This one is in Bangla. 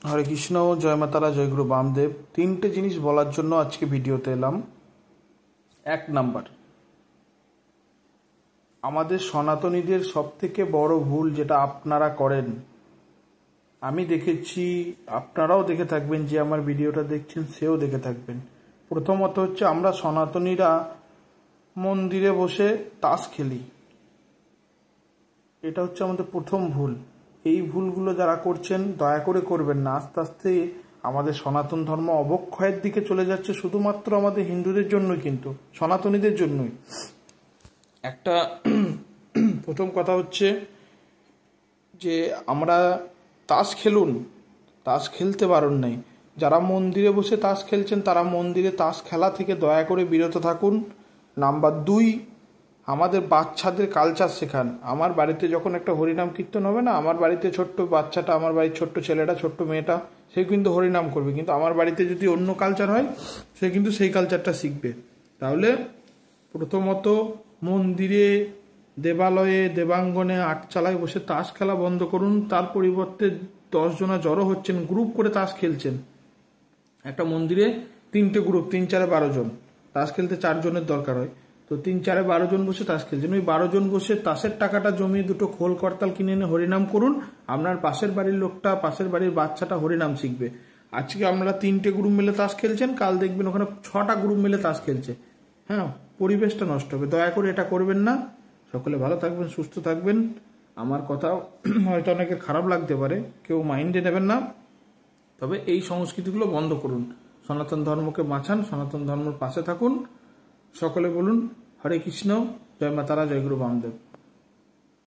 হরে কৃষ্ণ, জয় মাতারা, জয় গুরু বামদেব। তিনটে জিনিস বলার জন্য আজকে ভিডিওতে এলাম। এক নাম্বার, আমাদের সনাতনীদের সব থেকে বড় ভুল যেটা আপনারা করেন, আমি দেখেছি, আপনারাও দেখে থাকবেন, যে আমার ভিডিওটা দেখছেন সেও দেখে থাকবেন। প্রথমত হচ্ছে, আমরা সনাতনীরা মন্দিরে বসে তাস খেলি। এটা হচ্ছে আমাদের প্রথম ভুল। এই ভুলগুলো যারা করছেন দয়া করে করবেন না। আস্তে আস্তে আমাদের সনাতন ধর্ম অবক্ষয়ের দিকে চলে যাচ্ছে, শুধুমাত্র আমাদের হিন্দুদের জন্যই, কিন্তু সনাতনীদের জন্যই। একটা প্রথম কথা হচ্ছে যে আমরা তাস খেলুন, তাস খেলতে বারণ নেই। যারা মন্দিরে বসে তাস খেলছেন তারা মন্দিরে তাস খেলা থেকে দয়া করে বিরত থাকুন। নাম্বার 2, আমাদের বাচ্চাদের কালচার শেখান। আমার বাড়িতে যখন একটা হরিনাম কীর্তন হবে না, আমার বাড়িতে ছোট্ট বাচ্চাটা, আমার বাড়ির ছোট্ট ছেলেটা, ছোট্ট মেয়েটা, সে কিন্তু হরিনাম করবে, কিন্তু আমার বাড়িতে যদি অন্য কালচার হয় সে কিন্তু সেই কালচারটা শিখবে। তাহলে প্রথমত মন্দিরে, দেবালয়ে, দেবাঙ্গনে, আটচালায় বসে তাস খেলা বন্ধ করুন। তার পরিবর্তে 10 জনা জড়ো হচ্ছেন, গ্রুপ করে তাস খেলছেন। একটা মন্দিরে 3টে গ্রুপ, 3 4 12 জন। তাস খেলতে 4 জনের দরকার হয়, তো 3 4 12 জন বসে তাস খেলছেন। ওই 12 জন বসে তাসের টাকাটা জমিয়ে 2টো খোল করতাল কিনে এনে হরিনাম করুন। আপনার পাশের বাড়ির লোকটা, পাশের বাড়ির বাচ্চাটা হরিনাম শিখবে। আজকে আমরা 3টে গ্রুপ মিলে তাস খেলছেন, কাল দেখবেন ওখানে 6টা গ্রুপ মিলে তাস খেলছে। হ্যাঁ, পরিবেশটা নষ্ট হবে। দয়া করে এটা করবেন না। সকলে ভালো থাকবেন, সুস্থ থাকবেন। আমার কথা হয়তো অনেকের খারাপ লাগতে পারে, কেউ মাইন্ডে নেবেন না, তবে এই সংস্কৃতিগুলো বন্ধ করুন। সনাতন ধর্মকে বাঁচান, সনাতন ধর্মের পাশে থাকুন। সকলে বলুন হরে কৃষ্ণ, জয় মাতারা, জয় গুরু বামদেব।